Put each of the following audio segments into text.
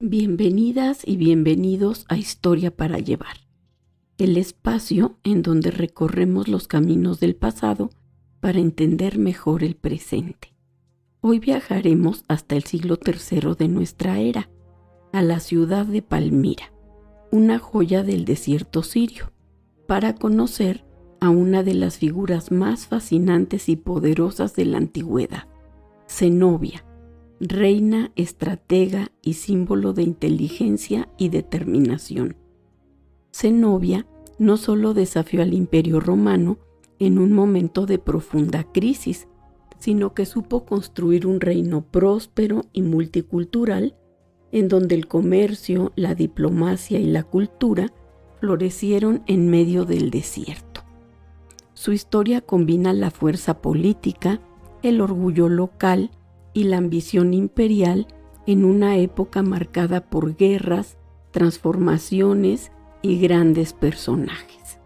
Bienvenidas y bienvenidos a Historia para Llevar, el espacio en donde recorremos los caminos del pasado para entender mejor el presente. Hoy viajaremos hasta el siglo III de nuestra era, a la ciudad de Palmira, una joya del desierto sirio, para conocer a una de las figuras más fascinantes y poderosas de la antigüedad, Zenobia, reina, estratega y símbolo de inteligencia y determinación. Zenobia no solo desafió al Imperio Romano en un momento de profunda crisis, sino que supo construir un reino próspero y multicultural en donde el comercio, la diplomacia y la cultura florecieron en medio del desierto. Su historia combina la fuerza política, el orgullo local y la ambición imperial en una época marcada por guerras, transformaciones y grandes personajes.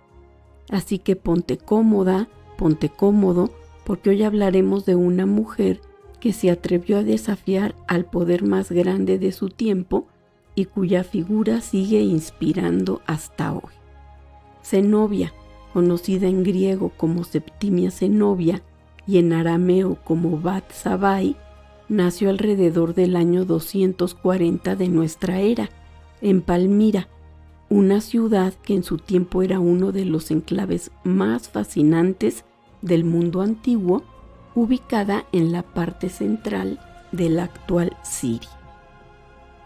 Así que ponte cómoda, ponte cómodo, porque hoy hablaremos de una mujer que se atrevió a desafiar al poder más grande de su tiempo y cuya figura sigue inspirando hasta hoy. Zenobia, conocida en griego como Septimia Zenobia y en arameo como Bat Sabai, nació alrededor del año 240 de nuestra era, en Palmira, una ciudad que en su tiempo era uno de los enclaves más fascinantes del mundo antiguo, ubicada en la parte central de la actual Siria.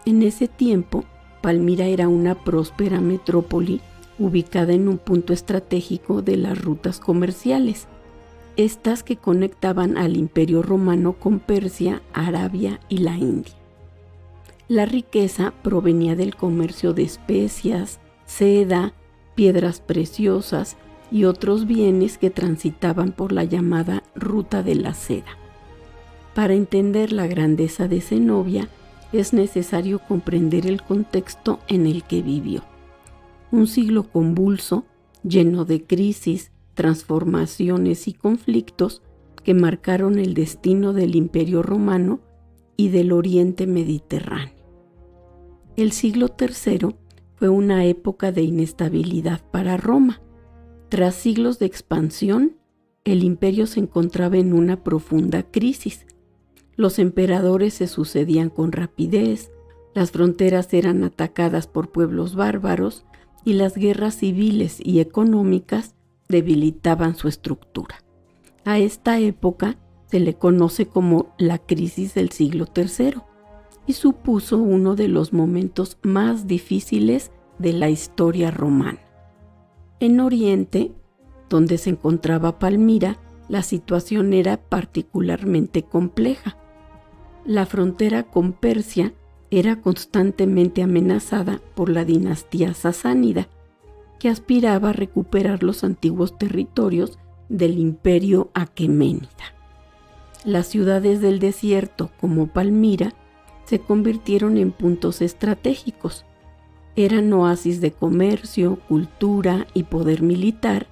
En ese tiempo, Palmira era una próspera metrópoli ubicada en un punto estratégico de las rutas comerciales, estas que conectaban al Imperio Romano con Persia, Arabia y la India. La riqueza provenía del comercio de especias, seda, piedras preciosas y otros bienes que transitaban por la llamada Ruta de la Seda. Para entender la grandeza de Zenobia, es necesario comprender el contexto en el que vivió. Un siglo convulso, lleno de crisis, transformaciones y conflictos que marcaron el destino del Imperio Romano y del Oriente Mediterráneo. El siglo III fue una época de inestabilidad para Roma. Tras siglos de expansión, el imperio se encontraba en una profunda crisis. Los emperadores se sucedían con rapidez, las fronteras eran atacadas por pueblos bárbaros y las guerras civiles y económicas debilitaban su estructura. A esta época se le conoce como la crisis del siglo III y supuso uno de los momentos más difíciles de la historia romana. En Oriente, donde se encontraba Palmira, la situación era particularmente compleja. La frontera con Persia era constantemente amenazada por la dinastía sasánida, que aspiraba a recuperar los antiguos territorios del imperio aqueménida. Las ciudades del desierto, como Palmira, se convirtieron en puntos estratégicos. Eran oasis de comercio, cultura y poder militar,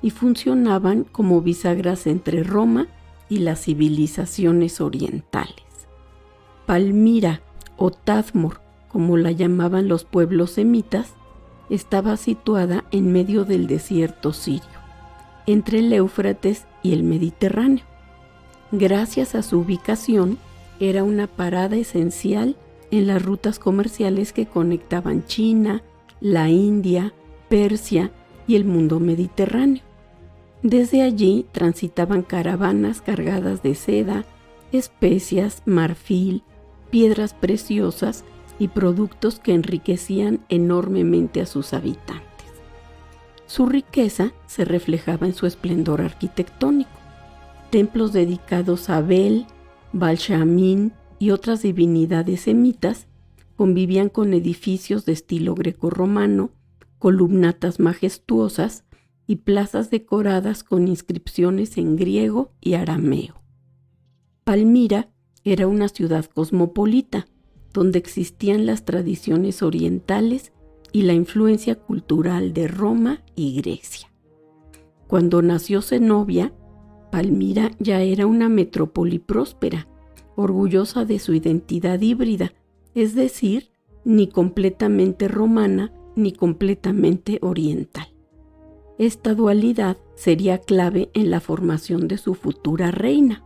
y funcionaban como bisagras entre Roma y las civilizaciones orientales. Palmira, o Tadmor, como la llamaban los pueblos semitas, estaba situada en medio del desierto sirio, entre el Éufrates y el Mediterráneo. Gracias a su ubicación, era una parada esencial en las rutas comerciales que conectaban China, la India, Persia y el mundo mediterráneo. Desde allí transitaban caravanas cargadas de seda, especias, marfil, piedras preciosas y productos que enriquecían enormemente a sus habitantes. Su riqueza se reflejaba en su esplendor arquitectónico. Templos dedicados a Bel, Baal-Shamín y otras divinidades semitas convivían con edificios de estilo grecorromano, columnatas majestuosas y plazas decoradas con inscripciones en griego y arameo. Palmira era una ciudad cosmopolita, donde existían las tradiciones orientales y la influencia cultural de Roma y Grecia. Cuando nació Zenobia, Palmira ya era una metrópoli próspera, orgullosa de su identidad híbrida, es decir, ni completamente romana ni completamente oriental. Esta dualidad sería clave en la formación de su futura reina.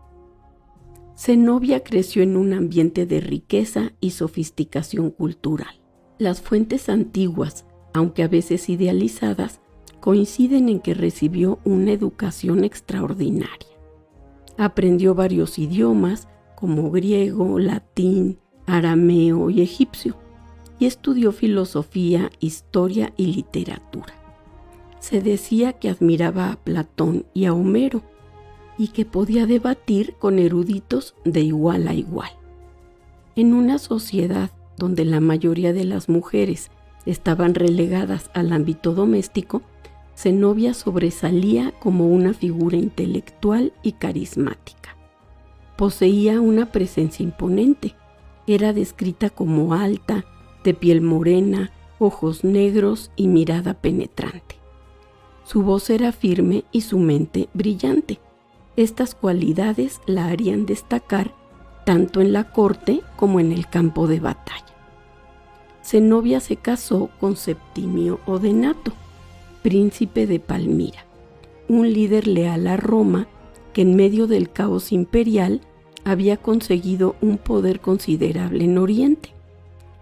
Zenobia creció en un ambiente de riqueza y sofisticación cultural. Las fuentes antiguas, aunque a veces idealizadas, coinciden en que recibió una educación extraordinaria. Aprendió varios idiomas como griego, latín, arameo y egipcio, y estudió filosofía, historia y literatura. Se decía que admiraba a Platón y a Homero, y que podía debatir con eruditos de igual a igual. En una sociedad donde la mayoría de las mujeres estaban relegadas al ámbito doméstico, Zenobia sobresalía como una figura intelectual y carismática. Poseía una presencia imponente. Era descrita como alta, de piel morena, ojos negros y mirada penetrante. Su voz era firme y su mente brillante. Estas cualidades la harían destacar tanto en la corte como en el campo de batalla. Zenobia se casó con Septimio Odenato, príncipe de Palmira, un líder leal a Roma que en medio del caos imperial había conseguido un poder considerable en Oriente.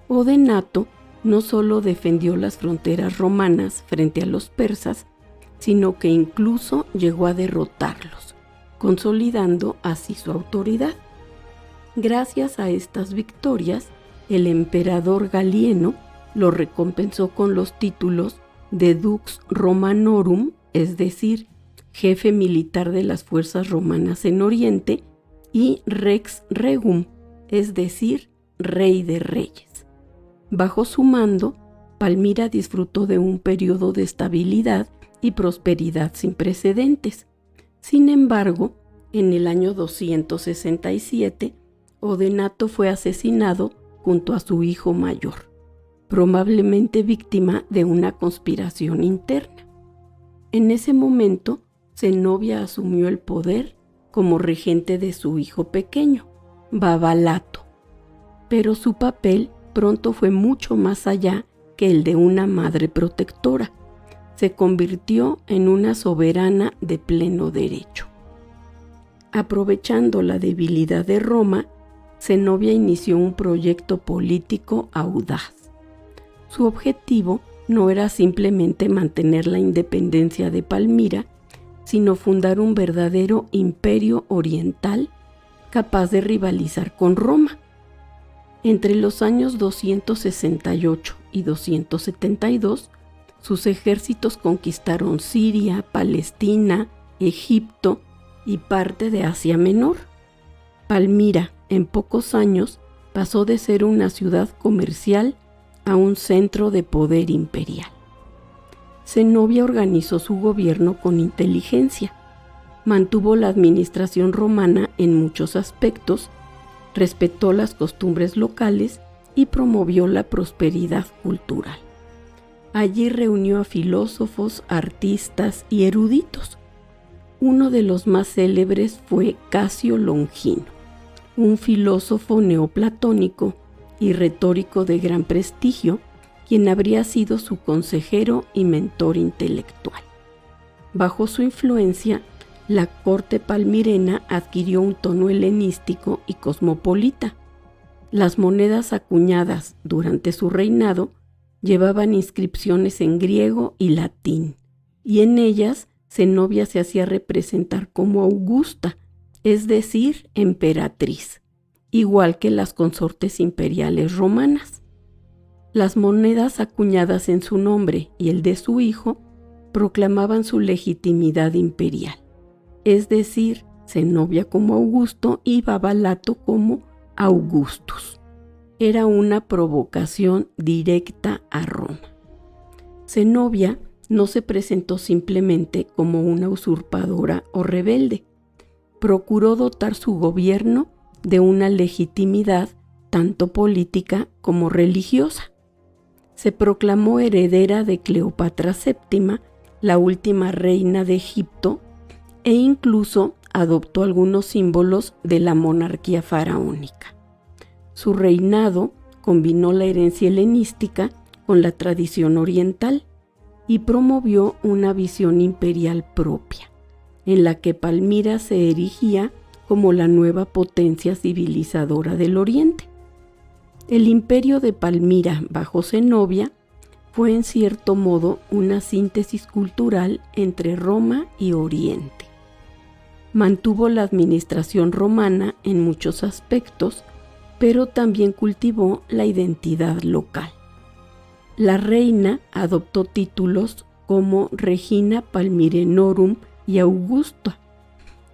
Odenato no solo defendió las fronteras romanas frente a los persas, sino que incluso llegó a derrotarlos, consolidando así su autoridad. Gracias a estas victorias, el emperador Galieno lo recompensó con los títulos de Dux Romanorum, es decir, jefe militar de las fuerzas romanas en Oriente, y Rex Regum, es decir, rey de reyes. Bajo su mando, Palmira disfrutó de un periodo de estabilidad y prosperidad sin precedentes. Sin embargo, en el año 267, Odenato fue asesinado junto a su hijo mayor, probablemente víctima de una conspiración interna. En ese momento, Zenobia asumió el poder como regente de su hijo pequeño, Babalato, pero su papel pronto fue mucho más allá que el de una madre protectora. Se convirtió en una soberana de pleno derecho. Aprovechando la debilidad de Roma, Zenobia inició un proyecto político audaz. Su objetivo no era simplemente mantener la independencia de Palmira, sino fundar un verdadero imperio oriental capaz de rivalizar con Roma. Entre los años 268 y 272, sus ejércitos conquistaron Siria, Palestina, Egipto y parte de Asia Menor. Palmira, en pocos años, pasó de ser una ciudad comercial a un centro de poder imperial. Zenobia organizó su gobierno con inteligencia, mantuvo la administración romana en muchos aspectos, respetó las costumbres locales y promovió la prosperidad cultural. Allí reunió a filósofos, artistas y eruditos. Uno de los más célebres fue Casio Longino, un filósofo neoplatónico y retórico de gran prestigio, quien habría sido su consejero y mentor intelectual. Bajo su influencia, la corte palmirena adquirió un tono helenístico y cosmopolita. Las monedas acuñadas durante su reinado llevaban inscripciones en griego y latín, y en ellas Zenobia se hacía representar como Augusta, es decir, emperatriz, igual que las consortes imperiales romanas. Las monedas acuñadas en su nombre y el de su hijo proclamaban su legitimidad imperial, es decir, Zenobia como Augusto y Babalato como Augustus. Era una provocación directa a Roma. Zenobia no se presentó simplemente como una usurpadora o rebelde. Procuró dotar su gobierno de una legitimidad tanto política como religiosa. Se proclamó heredera de Cleopatra VII, la última reina de Egipto, e incluso adoptó algunos símbolos de la monarquía faraónica. Su reinado combinó la herencia helenística con la tradición oriental y promovió una visión imperial propia, en la que Palmira se erigía como la nueva potencia civilizadora del Oriente. El imperio de Palmira bajo Zenobia fue en cierto modo una síntesis cultural entre Roma y Oriente. Mantuvo la administración romana en muchos aspectos, pero también cultivó la identidad local. La reina adoptó títulos como Regina Palmirenorum y Augusta,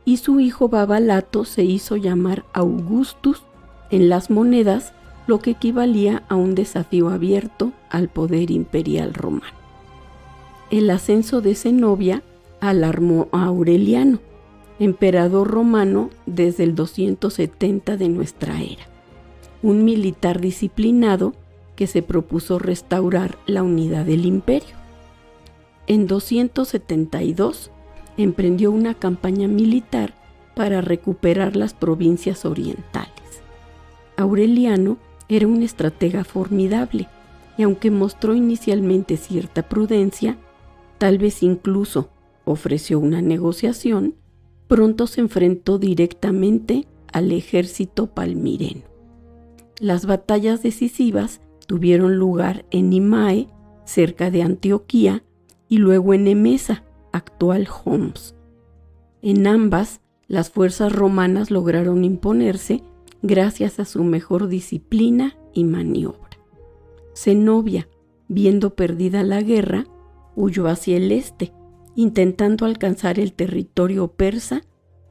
y su hijo Babalato se hizo llamar Augustus en las monedas, lo que equivalía a un desafío abierto al poder imperial romano. El ascenso de Zenobia alarmó a Aureliano, emperador romano desde el 270 de nuestra era, un militar disciplinado que se propuso restaurar la unidad del imperio. En 272 emprendió una campaña militar para recuperar las provincias orientales. Aureliano era un estratega formidable y aunque mostró inicialmente cierta prudencia, tal vez incluso ofreció una negociación, pronto se enfrentó directamente al ejército palmireno. Las batallas decisivas tuvieron lugar en Imae, cerca de Antioquía, y luego en Emesa, actual Homs. En ambas, las fuerzas romanas lograron imponerse gracias a su mejor disciplina y maniobra. Zenobia, viendo perdida la guerra, huyó hacia el este, intentando alcanzar el territorio persa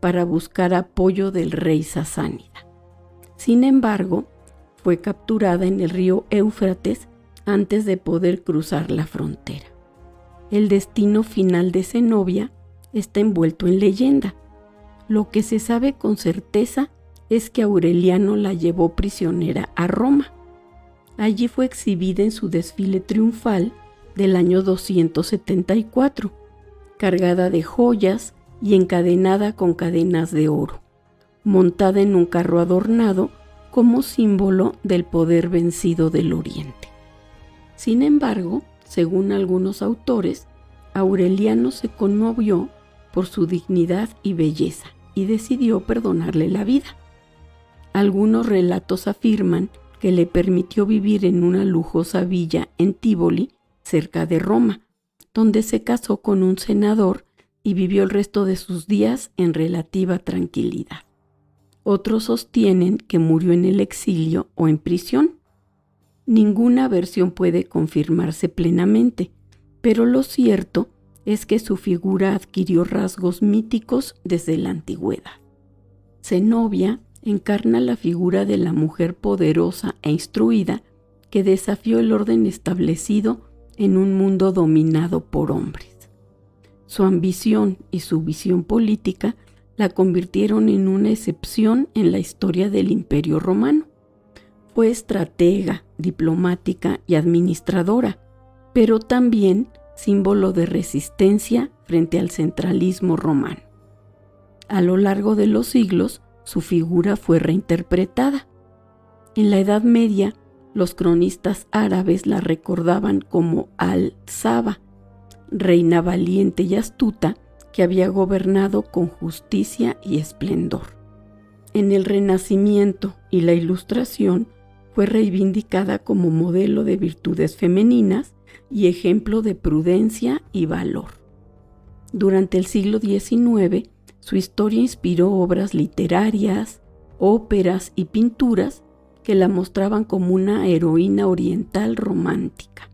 para buscar apoyo del rey sasánida. Sin embargo, fue capturada en el río Éufrates antes de poder cruzar la frontera. El destino final de Zenobia está envuelto en leyenda. Lo que se sabe con certeza es que Aureliano la llevó prisionera a Roma. Allí fue exhibida en su desfile triunfal del año 274, cargada de joyas y encadenada con cadenas de oro, montada en un carro adornado como símbolo del poder vencido del Oriente. Sin embargo, según algunos autores, Aureliano se conmovió por su dignidad y belleza y decidió perdonarle la vida. Algunos relatos afirman que le permitió vivir en una lujosa villa en Tívoli, cerca de Roma, donde se casó con un senador y vivió el resto de sus días en relativa tranquilidad. Otros sostienen que murió en el exilio o en prisión. Ninguna versión puede confirmarse plenamente, pero lo cierto es que su figura adquirió rasgos míticos desde la antigüedad. Zenobia encarna la figura de la mujer poderosa e instruida que desafió el orden establecido en un mundo dominado por hombres. Su ambición y su visión política la convirtieron en una excepción en la historia del Imperio Romano. Fue estratega, diplomática y administradora, pero también símbolo de resistencia frente al centralismo romano. A lo largo de los siglos, su figura fue reinterpretada. En la Edad Media, los cronistas árabes la recordaban como Al-Saba, reina valiente y astuta que había gobernado con justicia y esplendor. En el Renacimiento y la Ilustración fue reivindicada como modelo de virtudes femeninas y ejemplo de prudencia y valor. Durante el siglo XIX, su historia inspiró obras literarias, óperas y pinturas que la mostraban como una heroína oriental romántica,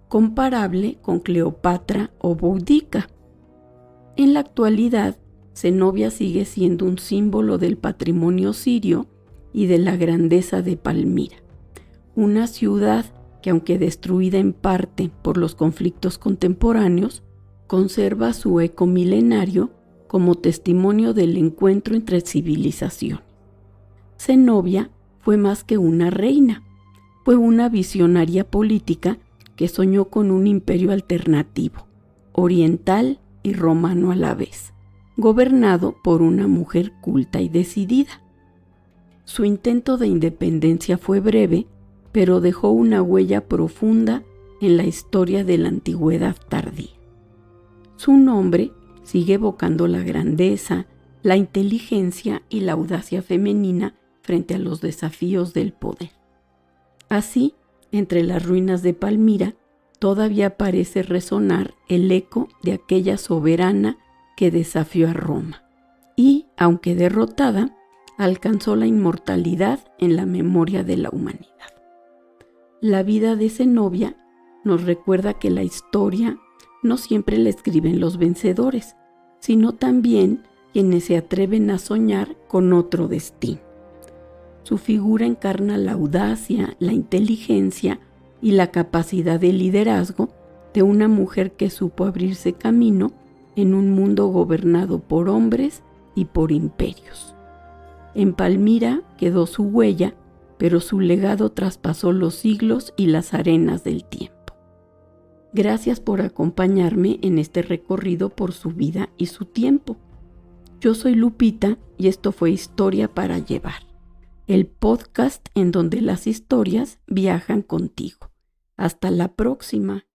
comparable con Cleopatra o Boudica. En la actualidad, Zenobia sigue siendo un símbolo del patrimonio sirio y de la grandeza de Palmira, una ciudad que, aunque destruida en parte por los conflictos contemporáneos, conserva su eco milenario como testimonio del encuentro entre civilizaciones. Zenobia fue más que una reina, fue una visionaria política que soñó con un imperio alternativo, oriental y romano a la vez, gobernado por una mujer culta y decidida. Su intento de independencia fue breve, pero dejó una huella profunda en la historia de la antigüedad tardía. Su nombre sigue evocando la grandeza, la inteligencia y la audacia femenina frente a los desafíos del poder. Así, entre las ruinas de Palmira, todavía parece resonar el eco de aquella soberana que desafió a Roma y, aunque derrotada, alcanzó la inmortalidad en la memoria de la humanidad. La vida de Zenobia nos recuerda que la historia no siempre la escriben los vencedores, sino también quienes se atreven a soñar con otro destino. Su figura encarna la audacia, la inteligencia y la capacidad de liderazgo de una mujer que supo abrirse camino en un mundo gobernado por hombres y por imperios. En Palmira quedó su huella, pero su legado traspasó los siglos y las arenas del tiempo. Gracias por acompañarme en este recorrido por su vida y su tiempo. Yo soy Lupita y esto fue Historia para Llevar, el podcast en donde las historias viajan contigo. Hasta la próxima.